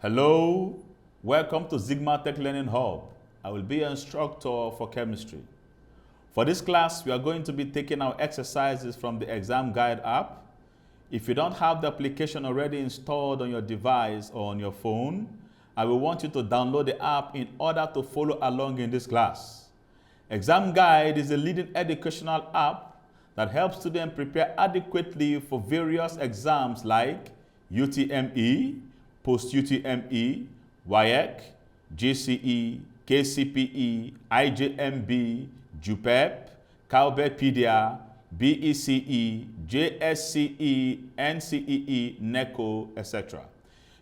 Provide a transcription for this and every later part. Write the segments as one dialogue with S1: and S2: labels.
S1: Hello, welcome to Zigmatech Learning Hub. I will be an instructor for chemistry. For this class, we are going to be taking our exercises from the ExamGuide app. If you don't have the application already installed on your device or on your phone, I will want you to download the app in order to follow along in this class. ExamGuide is a leading educational app that helps students prepare adequately for various exams like UTME, post-UTME, WEAC, JCE, KCPE, IJMB, JUPEB, KCPE, BECE, JSCE, NCEE, NECO, etc.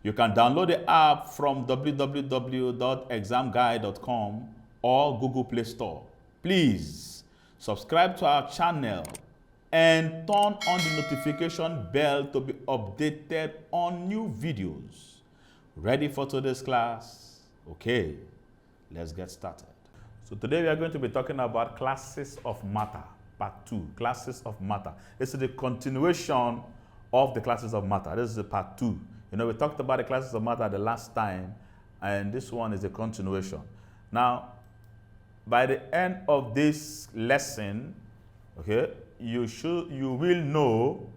S1: You can download the app from www.examguide.com or Google Play Store. Please subscribe to our channel and turn on the notification bell to be updated on new videos. Ready for today's class? Okay, let's get started. So today we are going to be talking about classes of matter, part 2, classes of matter. This is the continuation of the classes of matter. This is the part 2. You know, we talked about the classes of matter the last time, and this one is a continuation. Now, by the end of this lesson, okay, you will know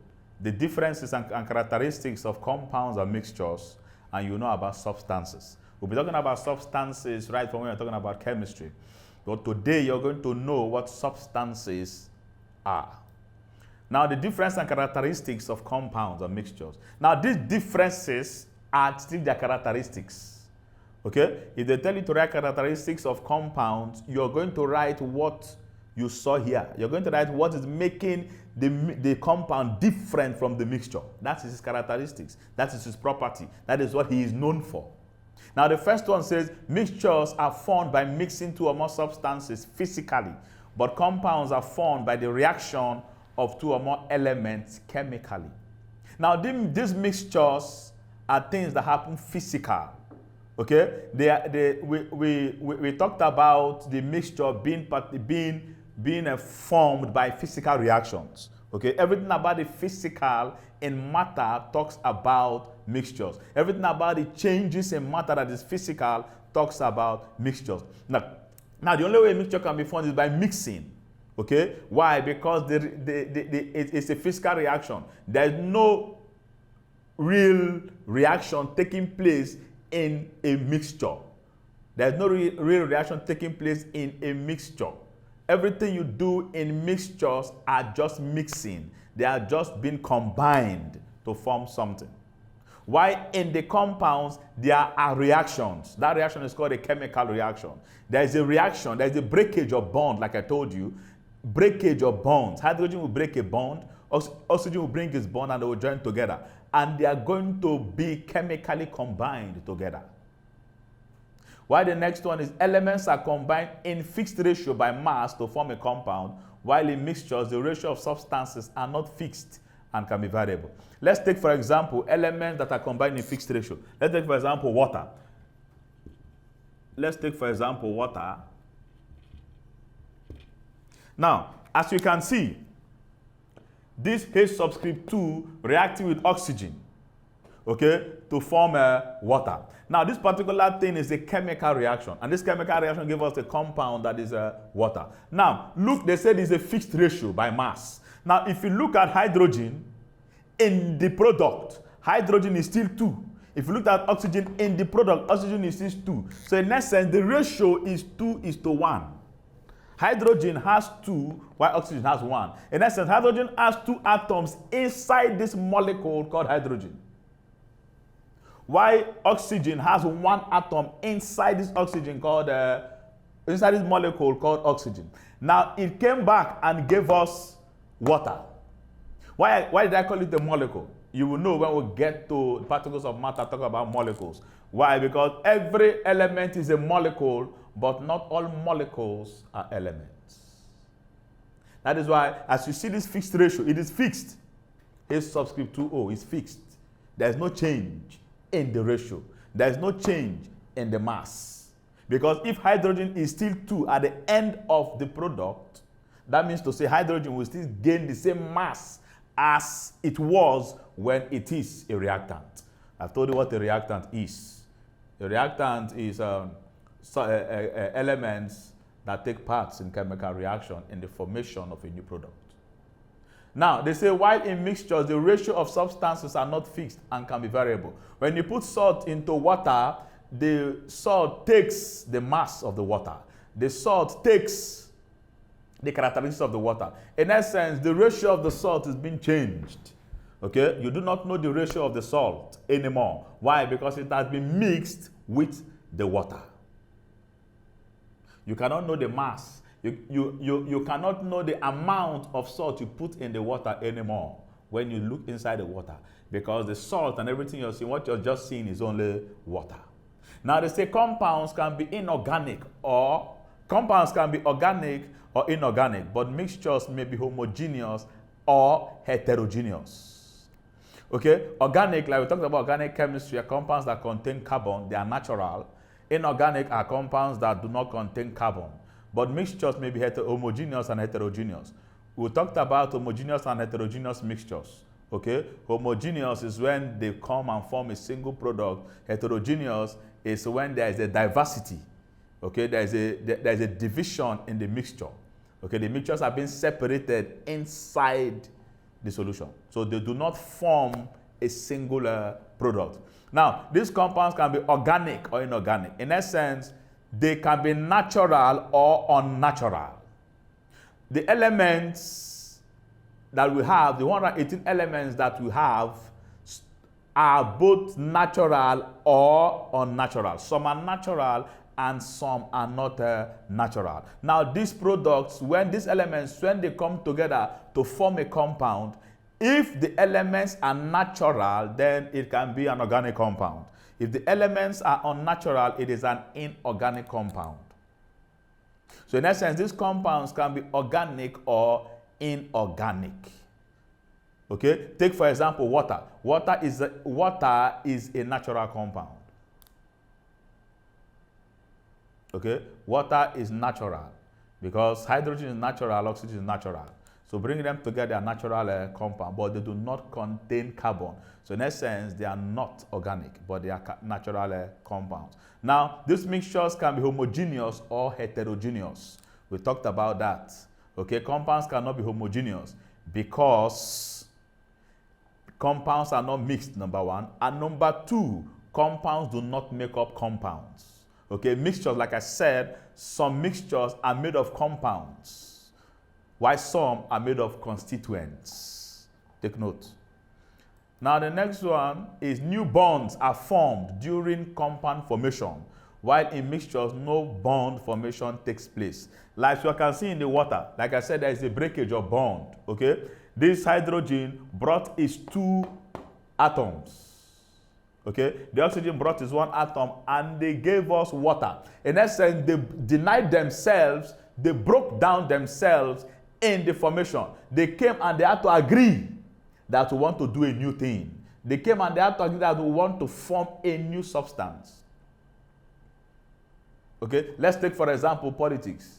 S1: the differences and characteristics of compounds and mixtures, and you know about substances. We'll be talking about substances right from when we're talking about chemistry. But today you're going to know what substances are. Now, the difference and characteristics of compounds and mixtures. Now, these differences are still their characteristics. Okay? If they tell you to write characteristics of compounds, you're going to write what you saw here. You're going to write what is making the compound different from the mixture. That is his characteristics. That is his property. That is what he is known for. Now, the first one says mixtures are formed by mixing two or more substances physically, but compounds are formed by the reaction of two or more elements chemically. Now, these mixtures are things that happen physical. Okay, we talked about the mixture being formed by physical reactions. Okay, everything about the physical in matter talks about mixtures. Everything about the changes in matter that is physical talks about mixtures. Now the only way a mixture can be formed is by mixing. Okay, why? Because it's a physical reaction. There's no real reaction taking place in a mixture. There's no real reaction taking place in a mixture. Everything you do in mixtures are just mixing. They are just being combined to form something. While in the compounds, there are reactions. That reaction is called a chemical reaction. There is a reaction, there is a breakage of bond, like I told you. Breakage of bonds. Hydrogen will break a bond, oxygen will bring its bond, and they will join together. And they are going to be chemically combined together. While the next one is elements are combined in fixed ratio by mass to form a compound, while in mixtures, the ratio of substances are not fixed and can be variable. Let's take, for example, elements that are combined in fixed ratio. Let's take, for example, water. Let's take, for example, water. Now, as you can see, this H subscript 2 reacting with oxygen, okay, to form water. Now, this particular thing is a chemical reaction, and this chemical reaction gives us a compound that is water. Now, look, they said it's a fixed ratio by mass. Now, if you look at hydrogen in the product, hydrogen is still 2. If you look at oxygen in the product, oxygen is still 2. So, in essence, the ratio is 2:1. Hydrogen has 2, while oxygen has 1. In essence, hydrogen has 2 atoms inside this molecule called hydrogen. While oxygen has 1 atom inside this oxygen called inside this molecule called oxygen. Now it came back and gave us water. Why did I call it a molecule? You will know when we get to particles of matter talk about molecules. Why? Because every element is a molecule, but not all molecules are elements. That is why, as you see this fixed ratio, it is fixed. H subscript 2O is fixed. There is no change in the ratio. There is no change in the mass. Because if hydrogen is still 2 at the end of the product, that means to say hydrogen will still gain the same mass as it was when it is a reactant. I've told you what a reactant is. A reactant is elements that take parts in chemical reaction in the formation of a new product. Now, they say while in mixtures, the ratio of substances are not fixed and can be variable. When you put salt into water, the salt takes the mass of the water. The salt takes the characteristics of the water. In essence, the ratio of the salt is being changed. Okay? You do not know the ratio of the salt anymore. Why? Because it has been mixed with the water. You cannot know the mass. You cannot know the amount of salt you put in the water anymore when you look inside the water, because the salt and everything you're seeing, what you're just seeing is only water. Now they say compounds can be inorganic, or compounds can be organic or inorganic, but mixtures may be homogeneous or heterogeneous. Okay, organic, like we talked about organic chemistry, are compounds that contain carbon, they are natural. Inorganic are compounds that do not contain carbon. But mixtures may be homogeneous and heterogeneous. We talked about homogeneous and heterogeneous mixtures. Okay? Homogeneous is when they come and form a single product. Heterogeneous is when there is a diversity. Okay? There is a division in the mixture. Okay? The mixtures are being separated inside the solution. So they do not form a singular product. Now, these compounds can be organic or inorganic. In essence, they can be natural or unnatural. The elements that we have, the 118 elements that we have, are both natural or unnatural. Some are natural and some are not natural. Now, these products, when these elements, when they come together to form a compound, if the elements are natural, then it can be an organic compound. If the elements are unnatural, it is an inorganic compound. So in essence, these compounds can be organic or inorganic. Okay? Take for example water. Water is a natural compound. Okay? Water is natural because hydrogen is natural, oxygen is natural. So bringing them together are natural compound, but they do not contain carbon. So in essence, they are not organic, but they are natural compounds. Now, these mixtures can be homogeneous or heterogeneous. We talked about that. Okay, compounds cannot be homogeneous because compounds are not mixed, number one. And number two, compounds do not make up compounds. Okay, mixtures, like I said, some mixtures are made of compounds, while some are made of constituents. Take note. Now the next one is new bonds are formed during compound formation, while in mixtures no bond formation takes place. Like you can see in the water, like I said, there is a breakage of bond. Okay, this hydrogen brought its 2 atoms. Okay, the oxygen brought its 1 atom, and they gave us water. In essence, they denied themselves, they broke down themselves in the formation. They came and they had to agree that we want to do a new thing. They came and they had to agree that we want to form a new substance. Okay, let's take for example politics.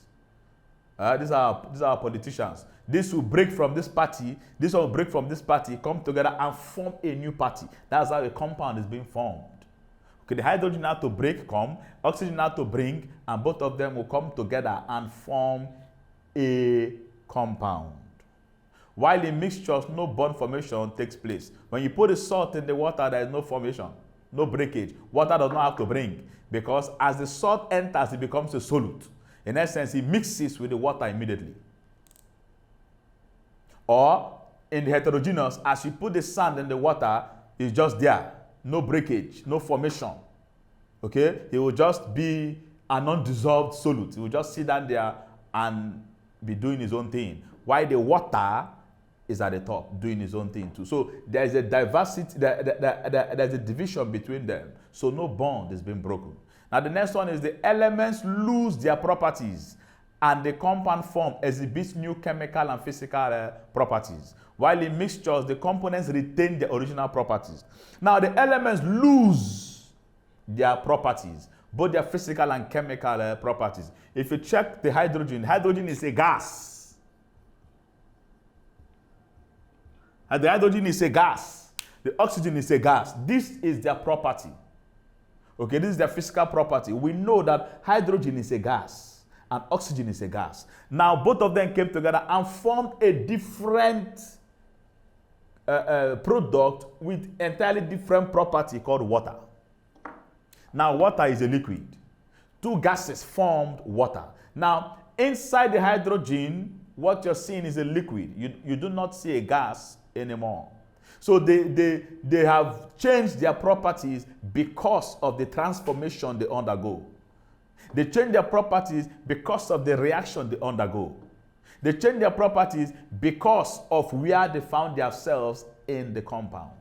S1: These are politicians. This will break from this party, this will break from this party, come together and form a new party. That's how a compound is being formed. Okay, the hydrogen had to break, oxygen had to bring, and both of them will come together and form a compound. While in mixtures, no bond formation takes place. When you put the salt in the water, there is no formation, no breakage. Water does not have to bring, because as the salt enters, it becomes a solute. In essence, it mixes with the water immediately. Or in the heterogeneous, as you put the sand in the water, it's just there. No breakage, no formation. Okay? It will just be an undissolved solute. It will just sit down there and be doing his own thing, while the water is at the top doing his own thing too. So there's a diversity, there's a division between them. So no bond is being broken. Now the next one is the elements lose their properties and the compound form exhibits new chemical and physical properties. While in mixtures, the components retain their original properties. Now the elements lose their properties, both their physical and chemical properties. If you check the hydrogen, hydrogen is a gas. And the hydrogen is a gas. The oxygen is a gas. This is their property. Okay, this is their physical property. We know that hydrogen is a gas and oxygen is a gas. Now, both of them came together and formed a different product with entirely different property called water. Now, water is a liquid. Two gases formed water. Now, inside the hydrogen, what you're seeing is a liquid. You do not see a gas anymore. So they have changed their properties because of the transformation they undergo. They change their properties because of the reaction they undergo. They change their properties because of where they found themselves in the compound.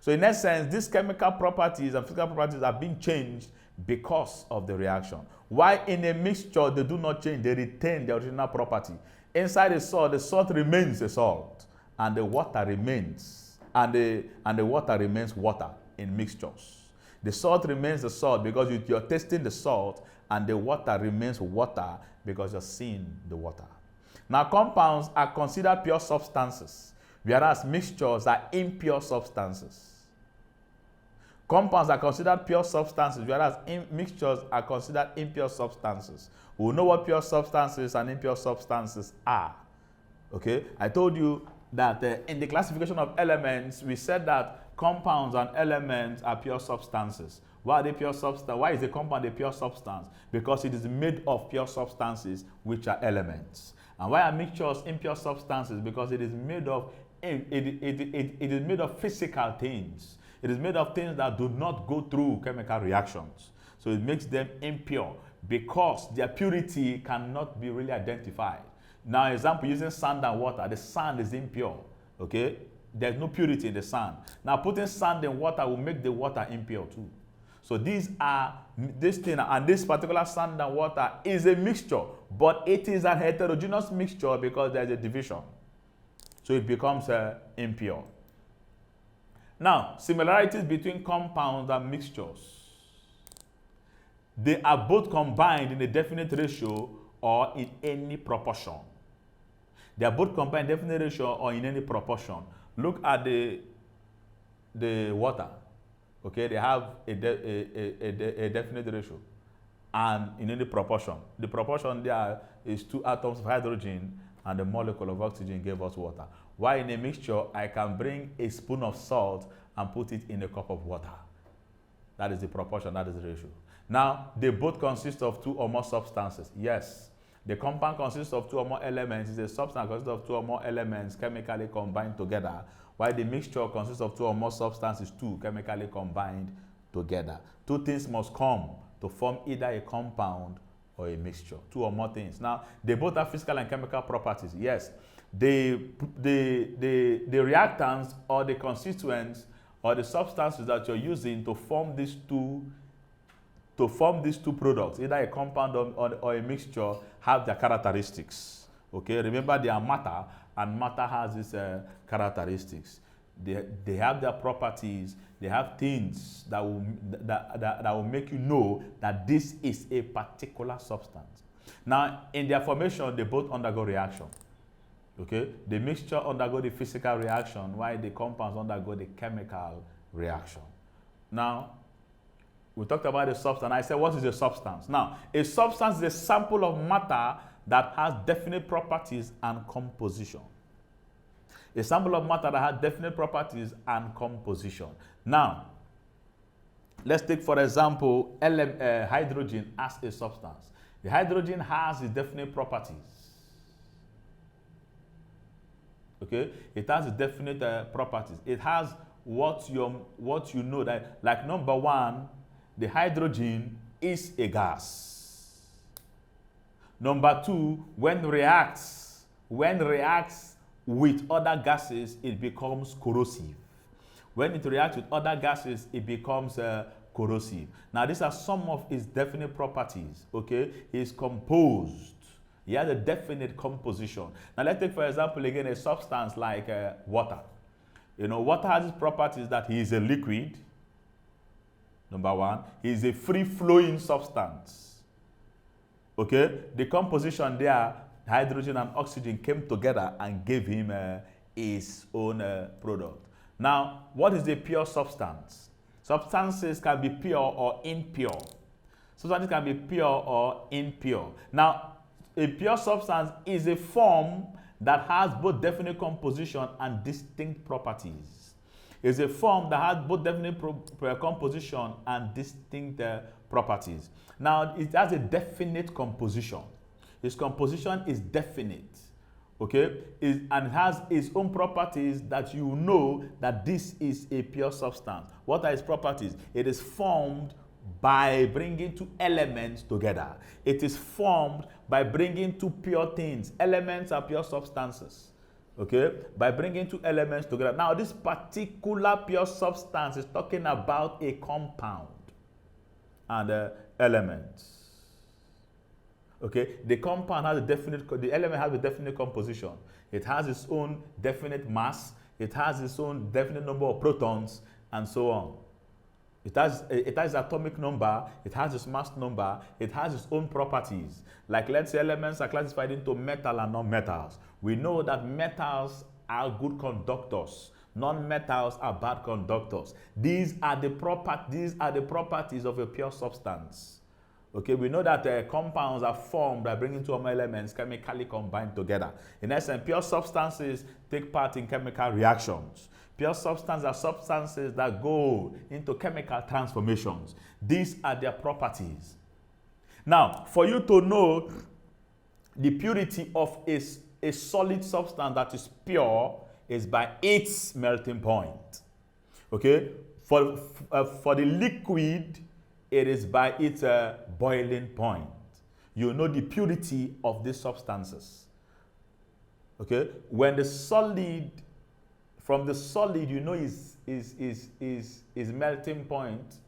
S1: So in essence, these chemical properties and physical properties are being changed because of the reaction. Why in a mixture, they do not change, they retain the original property. Inside the salt remains a salt, and the water remains, and the water remains water in mixtures. The salt remains the salt because you're tasting the salt, and the water remains water because you're seeing the water. Now, compounds are considered pure substances, whereas mixtures are impure substances. Compounds are considered pure substances, whereas mixtures are considered impure substances. We know what pure substances and impure substances are. Okay, I told you that in the classification of elements, we said that compounds and elements are pure substances. Why are they pure substance? Why is a compound a pure substance? Because it is made of pure substances, which are elements. And why are mixtures impure substances? Because it is made of it is made of physical things. It is made of things that do not go through chemical reactions. So it makes them impure because their purity cannot be really identified. Now, example, using sand and water. The sand is impure, okay? There's no purity in the sand. Now, putting sand in water will make the water impure too. So this thing, and this particular sand and water is a mixture, but it is a heterogeneous mixture because there's a division. So it becomes impure. Now, similarities between compounds and mixtures. They are both combined in a definite ratio or in any proportion. They are both combined in definite ratio or in any proportion. Look at the water. Okay, they have a definite ratio and in any proportion. The proportion there is 2 atoms of hydrogen and the molecule of oxygen gave us water. While in a mixture, I can bring a spoon of salt and put it in a cup of water. That is the proportion, that is the ratio. Now, they both consist of 2 or more substances. Yes, the compound consists of 2 or more elements. It's a substance consists of 2 or more elements chemically combined together, while the mixture consists of 2 or more substances, 2 chemically combined together. 2 things must come to form either a compound or a mixture. 2 or more things. Now, they both have physical and chemical properties. Yes, the reactants or the constituents or the substances that you're using to form these two products, either a compound or a mixture, have their characteristics. Okay, remember they are matter, and matter has its characteristics. They have their properties. They have things that will make you know that this is a particular substance. Now, in their formation, they both undergo reaction. Okay, the mixture undergo the physical reaction, while the compounds undergo the chemical reaction. Now, we talked about a substance. I said, what is a substance? Now, a substance is a sample of matter that has definite properties and composition. A sample of matter that has definite properties and composition. Now, let's take, for example, hydrogen as a substance. The hydrogen has its definite properties. Okay, it has its definite properties. It has what you know that, like number 1, the hydrogen is a gas. Number 2, when reacts with other gases, it becomes corrosive. When it reacts with other gases, it becomes corrosive. Now, these are some of its definite properties. Okay, it's composed. He has a definite composition. Now, let's take, for example, again, a substance like water. You know, water has its properties that it is a liquid. Number 1, it is a free-flowing substance. Okay, the composition there, hydrogen and oxygen came together and gave him his own product. Now, what is a pure substance? Substances can be pure or impure. Substances can be pure or impure. Now, a pure substance is a form that has both definite composition and distinct properties. It's a form that has both definite composition and distinct properties. Now, it has a definite composition. Its composition is definite, okay? And has its own properties that you know that this is a pure substance. What are its properties? It is formed by bringing two elements together. It is formed by bringing two pure things. Elements are pure substances, okay? By bringing two elements together. Now, this particular pure substance is talking about a compound and elements. Okay, the compound has a definite, the element has a definite composition. It has its own definite mass. It has its own definite number of protons, and so on. It has atomic number. It has its mass number. It has its own properties. Like, let's say elements are classified into metal and non-metals. We know that metals are good conductors. Non-metals are bad conductors. These are the properties of a pure substance. Okay, we know that compounds are formed by bringing two or more elements chemically combined together. In essence, pure substances take part in chemical reactions. Pure substances are substances that go into chemical transformations. These are their properties. Now, for you to know the purity of a solid substance that is pure is by its melting point. Okay, for the liquid, it is by its boiling point. You know the purity of these substances. Okay, when the solid, from the solid, you know is melting point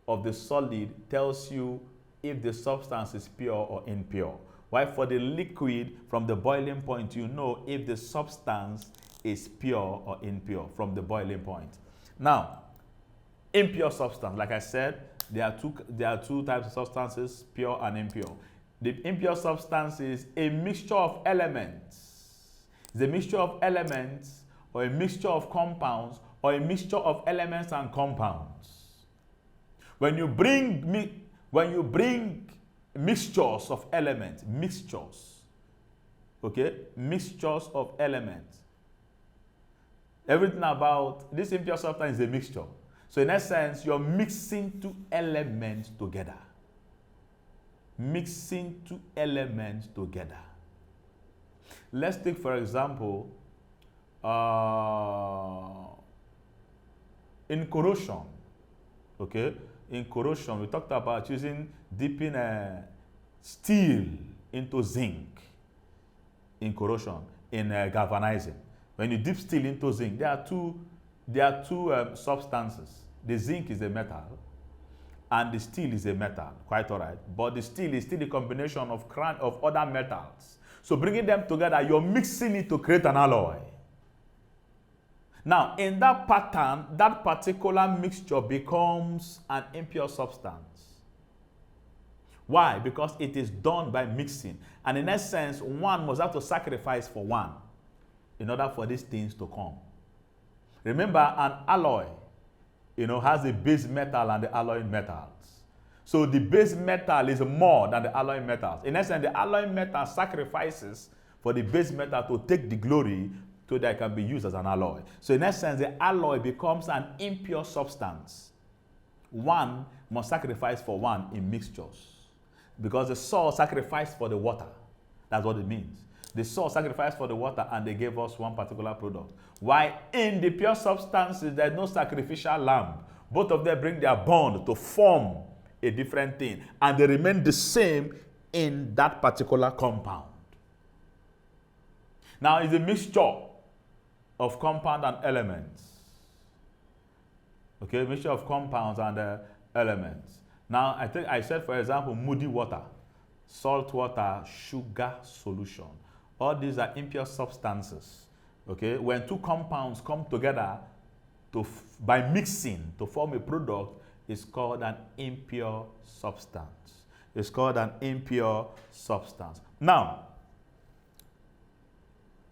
S1: of the solid tells you if the substance is pure or impure. While for the liquid, from the boiling point, you know if the substance is pure or impure from the boiling point. Now, impure substance, like I said, there are two types of substances, pure and impure. The impure substance is a mixture of elements. It's a mixture of elements, or a mixture of compounds, or a mixture of elements and compounds. When you bring mixtures of elements, okay, mixtures of elements. Everything about this impure substance is a mixture. So in essence, you're mixing two elements together. Mixing two elements together. Let's take, for example, in corrosion. Okay? In corrosion, we talked about dipping steel into zinc in corrosion, in galvanizing. When you dip steel into zinc, there are two substances. The zinc is a metal, and the steel is a metal, quite all right. But the steel is still a combination of other metals. So bringing them together, you're mixing it to create an alloy. Now, in that pattern, that particular mixture becomes an impure substance. Why? Because it is done by mixing. And in essence, one must have to sacrifice for one in order for these things to come. Remember, an alloy, has a base metal and the alloying metals. So the base metal is more than the alloying metals. In essence, the alloying metal sacrifices for the base metal to take the glory so that it can be used as an alloy. So in essence, the alloy becomes an impure substance. One must sacrifice for one in mixtures. Because the soil sacrificed for the water. That's what it means. The soil sacrificed for the water and they gave us one particular product. Why in the pure substances, there's no sacrificial lamb. Both of them bring their bond to form a different thing. And they remain the same in that particular compound. Now, it's a mixture of compound and elements. Okay, mixture of compounds and elements. Now, I think I said, for example, muddy water, salt water, sugar solution. All these are impure substances. Okay, when two compounds come together by mixing to form a product, it's called an impure substance. It's called an impure substance. Now,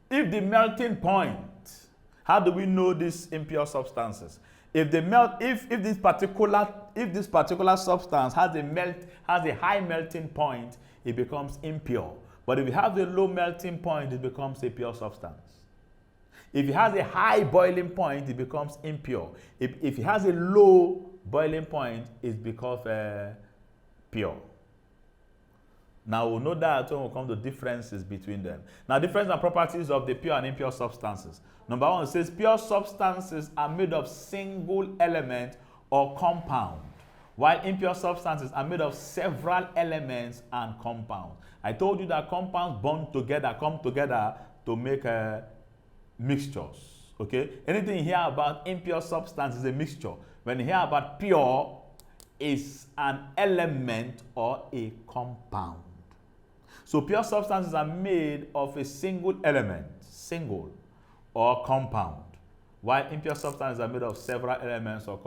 S1: if the melting point, how do we know these impure substances? If this particular substance has a high melting point, it becomes impure. But if it has a low melting point, it becomes a pure substance. If it has a high boiling point, it becomes impure. If it has a low boiling point, it becomes pure. Now we'll know that when we come to differences between them. Now, difference and properties of the pure and impure substances. Number one, it says pure substances are made of single element or compound, while impure substances are made of several elements and compounds. I told you that compounds come together to make mixtures. Okay? Anything you hear about impure substance is a mixture. When you hear about pure, it's an element or a compound. So pure substances are made of a single element, single or compound, while impure substances are made of several elements or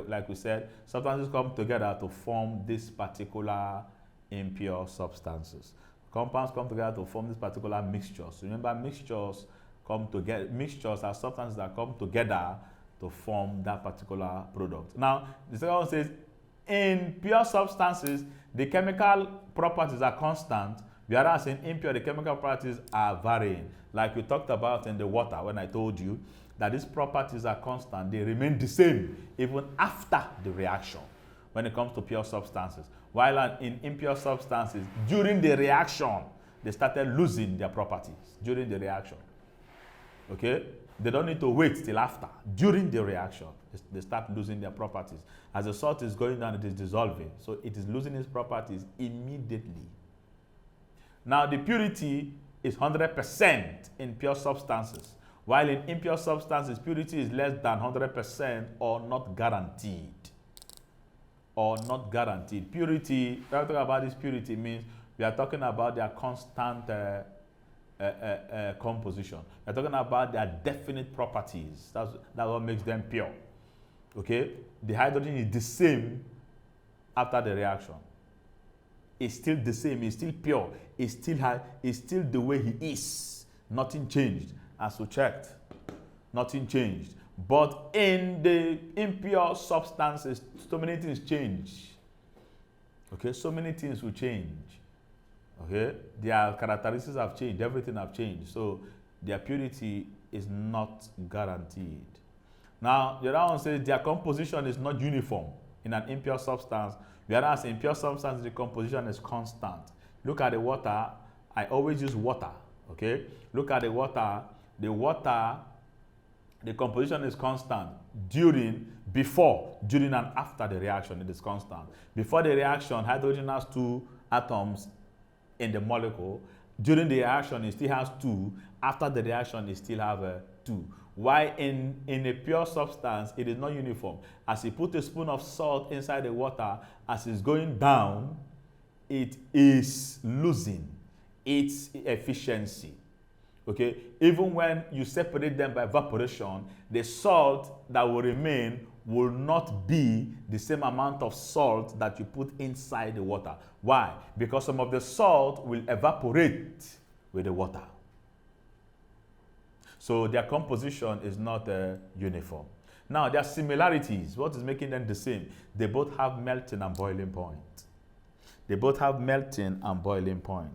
S1: like we said, substances come together to form this particular impure substances. Compounds come together to form this particular mixtures. Remember, mixtures come together. Mixtures are substances that come together to form that particular product. Now, the second one says, in pure substances, the chemical properties are constant, whereas in impure, the chemical properties are varying. Like we talked about in the water when I told you that these properties are constant. They remain the same even after the reaction when it comes to pure substances. While in impure substances, during the reaction, they started losing their properties during the reaction. Okay? They don't need to wait till after. During the reaction, they start losing their properties. As the salt is going down, it is dissolving. So it is losing its properties immediately. Now, the purity is 100% in pure substances, while in impure substances, purity is less than 100% or not guaranteed. Or not guaranteed. Purity, when we talk about this purity, means we are talking about their constant composition. We are talking about their definite properties. That's what makes them pure. Okay? The hydrogen is the same after the reaction. It's still the same. It's still pure. It's still the way he is. Nothing changed. As we checked, nothing changed. But in the impure substances, so many things change. Okay, so many things will change. Okay, their characteristics have changed. Everything have changed. So their purity is not guaranteed. Now, the other one says their composition is not uniform in an impure substance, whereas in pure substance, the composition is constant. Look at the water. I always use water. Okay, look at the water. The composition is constant before, during, and after the reaction. It is constant. Before the reaction, hydrogen has 2 atoms in the molecule. During the reaction, it still has 2. After the reaction, it still have 2. Why in a pure substance, it is not uniform. As you put a spoon of salt inside the water, as it's going down, it is losing its efficiency. Okay, even when you separate them by evaporation, the salt that will remain will not be the same amount of salt that you put inside the water. Why? Because some of the salt will evaporate with the water. So their composition is not uniform. Now, their similarities, what is making them the same? They both have melting and boiling point. They both have melting and boiling point.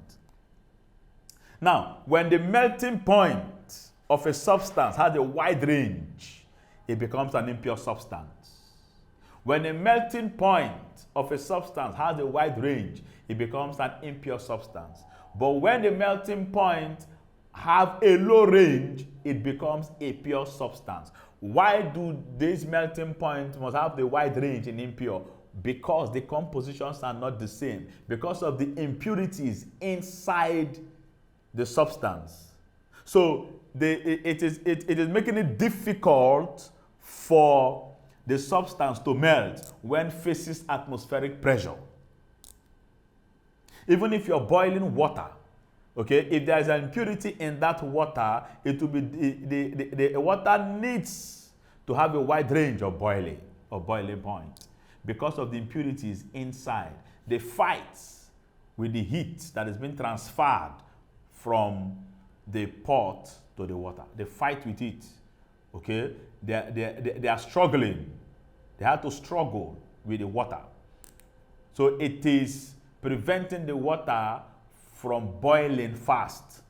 S1: Now, when the melting point of a substance has a wide range, it becomes an impure substance. When the melting point of a substance has a wide range, it becomes an impure substance. But when the melting point have a low range, it becomes a pure substance. Why do these melting points must have the wide range in impure? Because the compositions are not the same. Because of the impurities inside the substance. So it is making it difficult for the substance to melt when faces atmospheric pressure. Even if you're boiling water, okay, if there is an impurity in that water, it will be the water needs to have a wide range of boiling point because of the impurities inside. They fight with the heat that is being transferred from the pot to the water. They fight with it. Okay, they are struggling They had to struggle with the water. So it is preventing the water from boiling fast.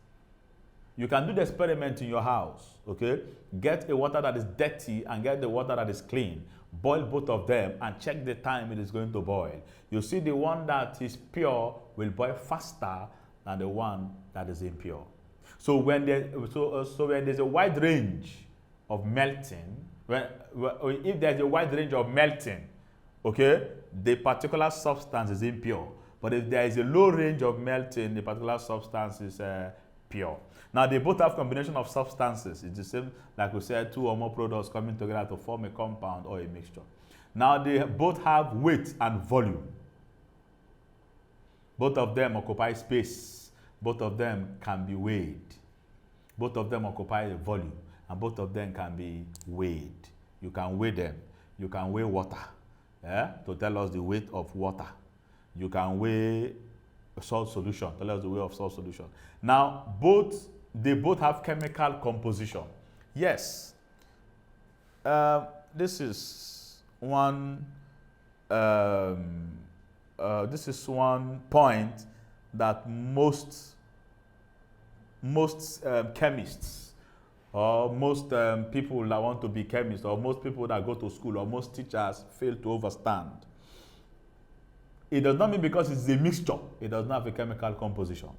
S1: You can do the experiment in your house, okay? Get a water that is dirty and get the water that is clean. Boil both of them and check the time it is going to boil. You see the one that is pure will boil faster than the one that is impure. So when when there's a wide range of melting, if there's a wide range of melting, okay, the particular substance is impure. But if there is a low range of melting, the particular substance is pure. Now, they both have combination of substances. It's the same, like we said, two or more products coming together to form a compound or a mixture. Now, they both have weight and volume. Both of them occupy space. Both of them can be weighed. Both of them occupy a volume, and both of them can be weighed. You can weigh them. You can weigh water, to tell us the weight of water. You can weigh a salt solution, tell us the weight of salt solution. Now, they both have chemical composition. Yes. This is one point that most chemists or most people that want to be chemists or most people that go to school or most teachers fail to understand. It does not mean because it's a mixture, it does not have a chemical composition.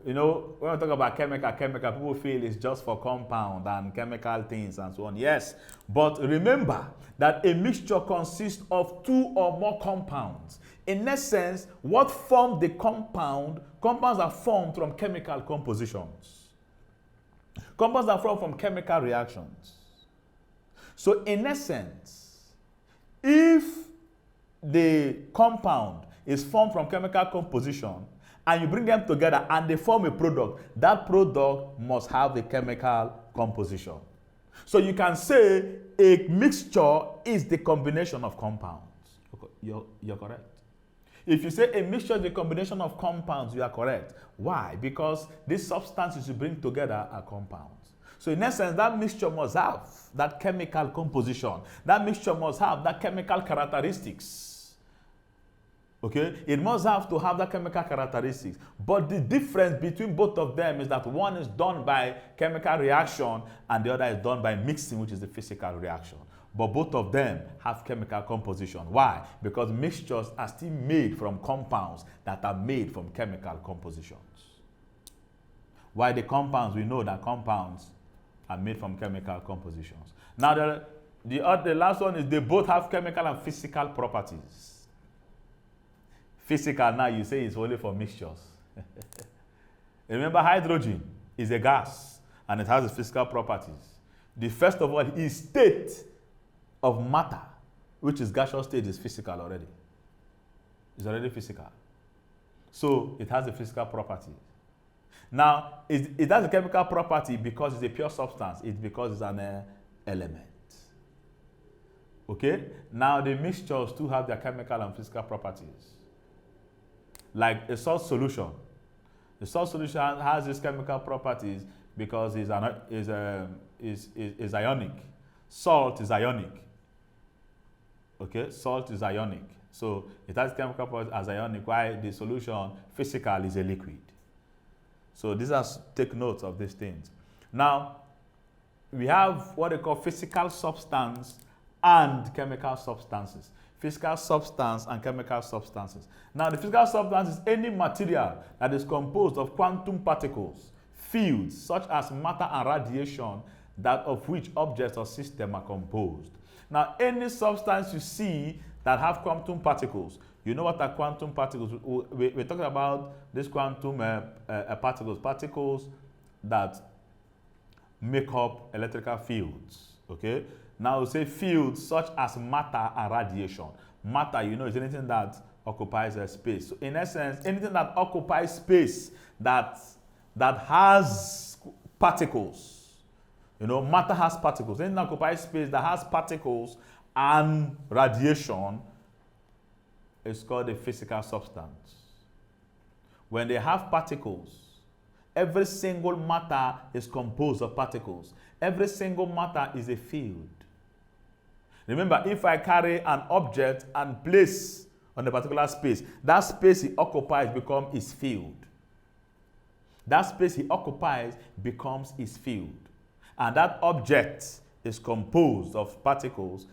S1: You know, when we talk about chemical, people feel it's just for compound and chemical things and so on. Yes, but remember that a mixture consists of two or more compounds. In essence, what form the compound? Compounds are formed from chemical compositions. Compounds are formed from chemical reactions. So in essence, if the compound is formed from chemical composition and you bring them together and they form a product, that product must have the chemical composition. So you can say a mixture is the combination of compounds. You're correct. If you say a mixture is the combination of compounds, you are correct. Why? Because these substances you bring together are compounds. So in essence, that mixture must have that chemical composition. That mixture must have that chemical characteristics. Okay? It must have to have that chemical characteristics. But the difference between both of them is that one is done by chemical reaction and the other is done by mixing, which is the physical reaction. But both of them have chemical composition. Why? Because mixtures are still made from compounds that are made from chemical compositions. Why the compounds? We know that compounds are made from chemical compositions. Now, the last one is they both have chemical and physical properties. Physical, now you say it's only for mixtures. Remember, hydrogen is a gas and it has its physical properties. The first of all is state of matter, which is gaseous state, is physical already. It's already physical. So it has a physical property. Now, it has a chemical property because it's a pure substance. It's because it's an element. Okay? Now, the mixtures too have their chemical and physical properties. Like a salt solution. The salt solution has its chemical properties because it's ionic. Salt is ionic. Okay? Salt is ionic. So it has chemical properties as ionic, while the solution physical is a liquid. So take note of these things. Now, we have what they call physical substance and chemical substances. Physical substance and chemical substances. Now, the physical substance is any material that is composed of quantum particles, fields such as matter and radiation, that of which objects or systems are composed. Now, any substance you see that have quantum particles, you know what are quantum particles? We're talking about these quantum particles that make up electrical fields. Okay? Now we say fields such as matter and radiation. Matter, you know, is anything that occupies a space. So in essence, anything that occupies space that has particles. You know, matter has particles. Anything that occupies space that has particles and radiation is called a physical substance. When they have particles, every single matter is composed of particles. Every single matter is a field. Remember, if I carry an object and place on a particular space, that space it occupies becomes its field. That space he occupies becomes his field. And that object is composed of particles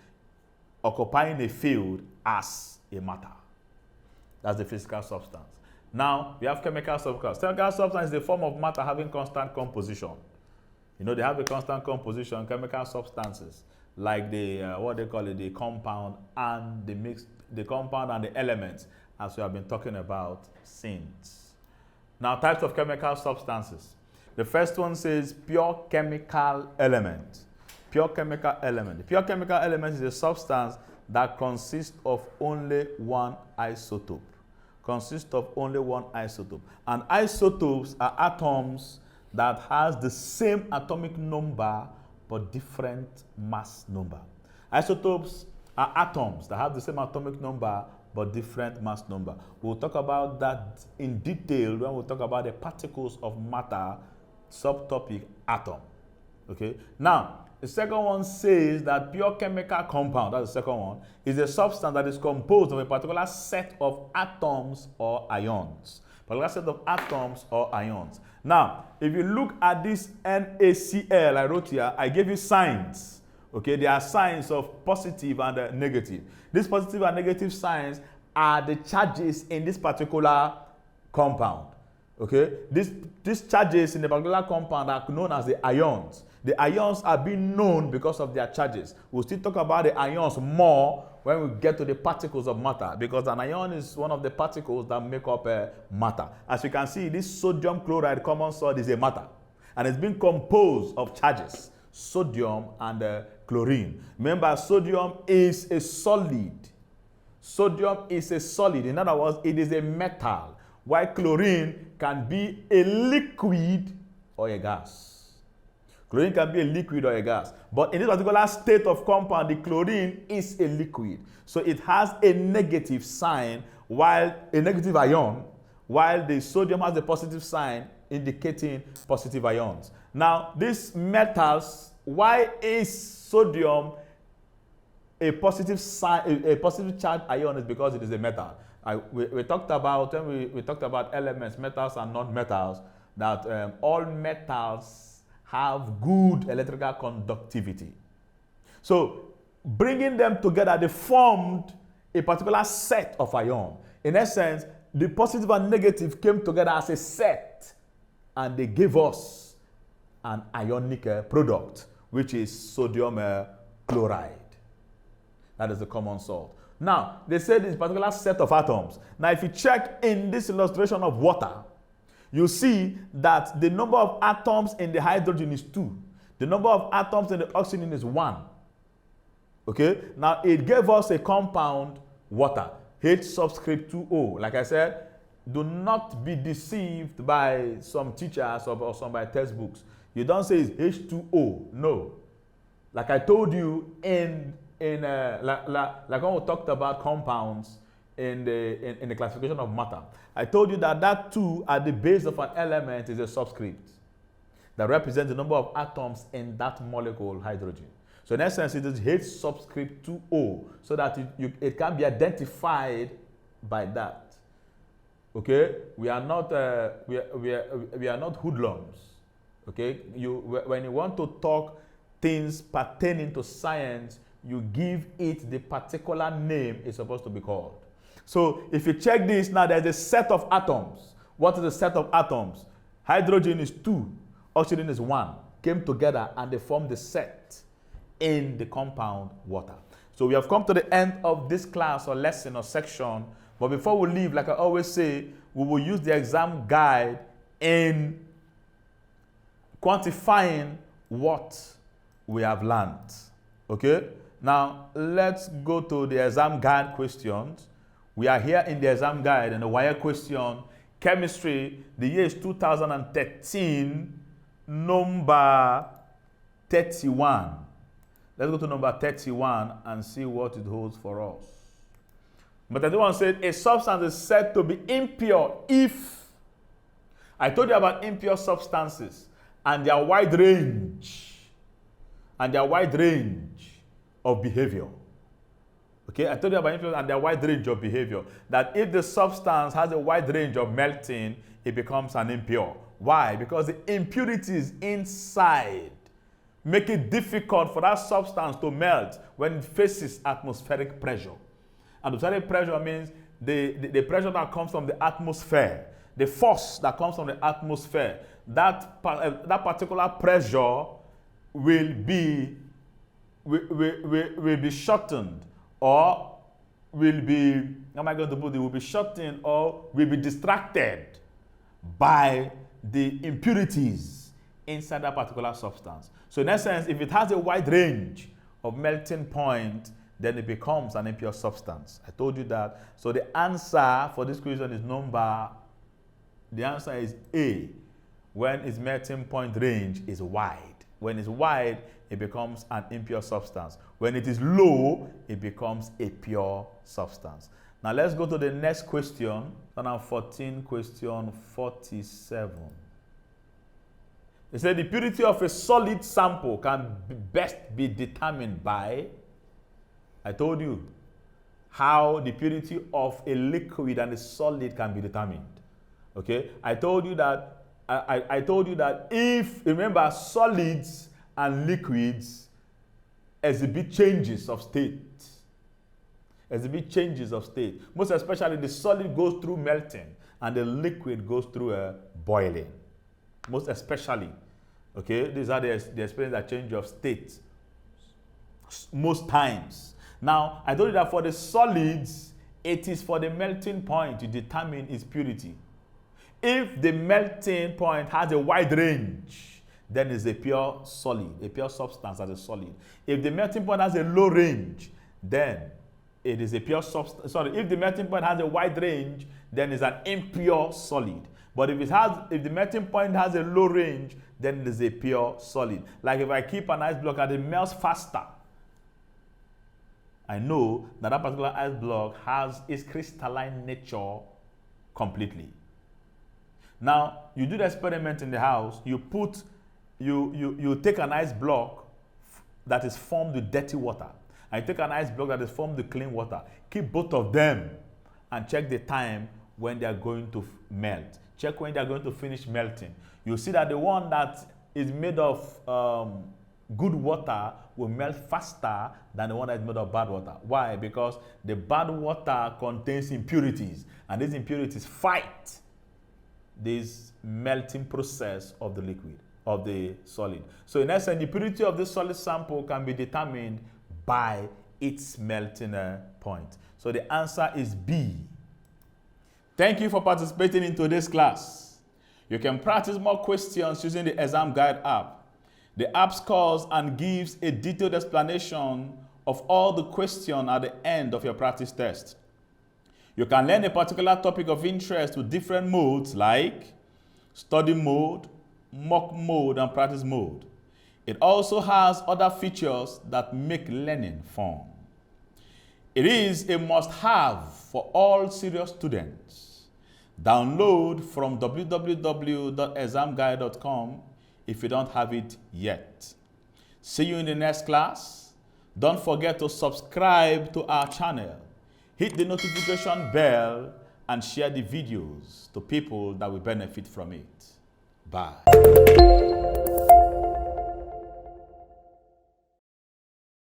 S1: occupying a field as a matter. That's the physical substance. Now, we have chemical substance. Chemical substance is a form of matter having constant composition. You know, they have a constant composition, chemical substances, like the, what they call it, the compound and the mixed, the compound and the elements, as we have been talking about since. Now, types of chemical substances. The first one says pure chemical element. Pure chemical element. The pure chemical element is a substance that consists of only one isotope. Consists of only one isotope. And isotopes are atoms that has the same atomic number but different mass number. Isotopes are atoms that have the same atomic number but different mass number. We'll talk about that in detail when we talk about the particles of matter, subtopic atom. Okay? Now, the second one says that pure chemical compound, that's the second one, is a substance that is composed of a particular set of atoms or ions. Particular set of atoms or ions. Now, if you look at this NaCl I wrote here, I gave you signs. Okay, there are signs of positive and negative. These positive and negative signs are the charges in this particular compound. Okay, these charges in the particular compound are known as the ions. The ions are being known because of their charges. We'll still talk about the ions more when we get to the particles of matter, because an ion is one of the particles that make up matter. As you can see, this sodium chloride common salt is a matter, and it's been composed of charges, sodium and chlorine. Remember, sodium is a solid. Sodium is a solid. In other words, it is a metal, while chlorine can be a liquid or a gas. Chlorine can be a liquid or a gas. But in this particular state of compound, the chlorine is a liquid. So it has a negative sign, while a negative ion, while the sodium has a positive sign indicating positive ions. Now, these metals, why is sodium a positive sign, a positive charged ion? Is because it is a metal. We talked about, when we talked about elements, metals and non-metals, that all metals have good electrical conductivity. So, bringing them together, they formed a particular set of ions. In essence, the positive and negative came together as a set, and they gave us an ionic product, which is sodium chloride. That is the common salt. Now, they said this particular set of atoms. Now, if you check in this illustration of water, you see that the number of atoms in the hydrogen is 2. The number of atoms in the oxygen is 1. Okay? Now, it gave us a compound, water, H subscript 2O. Like I said, do not be deceived by some teachers or some by textbooks. You don't say it's H2O. No. Like I told you like when we talked about compounds in the classification of matter, I told you that 2 at the base of an element is a subscript that represents the number of atoms in that molecule, hydrogen. So in essence, it is H subscript 2O, so that it can be identified by that. Okay, we are not we are not hoodlums. Okay, when you want to talk things pertaining to science, you give it the particular name it's supposed to be called. So if you check this now, there's a set of atoms. What is a set of atoms? Hydrogen is 2, oxygen is 1. Came together and they form the set in the compound water. So we have come to the end of this class or lesson or section. But before we leave, like I always say, we will use the exam guide in quantifying what we have learned. Okay? Now, let's go to the exam guide questions. We are here in the exam guide and the wire question, chemistry, the year is 2013, number 31. Let's go to number 31 and see what it holds for us. Number 31 said, a substance is said to be impure if, I told you about impure substances and their wide range. of behavior. Okay, I told you about impure and their wide range of behavior. That if the substance has a wide range of melting, it becomes an impure. Why? Because the impurities inside make it difficult for that substance to melt when it faces atmospheric pressure. Atmospheric pressure means the pressure that comes from the atmosphere, the force that comes from the atmosphere. That particular pressure will be shortened, or will be, how am I going to put it, will be shortened or will be distracted by the impurities inside that particular substance. So in essence, if it has a wide range of melting point, then it becomes an impure substance. I told you that. So the answer for this question is the answer is A, when its melting point range is wide. When it's wide, it becomes an impure substance. When it is low, it becomes a pure substance. Now let's go to the next question. Now 14, question 47. It said the purity of a solid sample can best be determined by, I told you how the purity of a liquid and a solid can be determined. Okay, I told you that I told you that if, remember, solids and liquids exhibit changes of state. Exhibit changes of state. Most especially the solid goes through melting and the liquid goes through boiling. Most especially. Okay, these are the experience that change of state most times. Now, I told you that for the solids, it is for the melting point to determine its purity. If the melting point has a wide range, then it's a pure solid, a pure substance as a solid. If the melting point has a low range, then it is a pure substance. Sorry, if the melting point has a wide range, then it's an impure solid. But if the melting point has a low range, then it is a pure solid. Like if I keep an ice block and it melts faster, I know that that particular ice block has its crystalline nature completely. Now, you do the experiment in the house, you take an ice block that is formed with dirty water, and you take an ice block that is formed with clean water. Keep both of them and check the time when they are going to melt. Check when they are going to finish melting. You'll see that the one that is made of good water will melt faster than the one that is made of bad water. Why? Because the bad water contains impurities, and these impurities fight this melting process of the liquid, of the solid. So in essence, the purity of this solid sample can be determined by its melting point. So the answer is B. Thank you for participating in today's class. You can practice more questions using the ExamGuide app. The app scores and gives a detailed explanation of all the questions at the end of your practice test. You can learn a particular topic of interest with different modes like study mode, mock mode, and practice mode. It also has other features that make learning fun. It is a must-have for all serious students. Download from www.examguide.com if you don't have it yet. See you in the next class. Don't forget to subscribe to our channel. Hit the notification bell and share the videos to people that will benefit from it. Bye.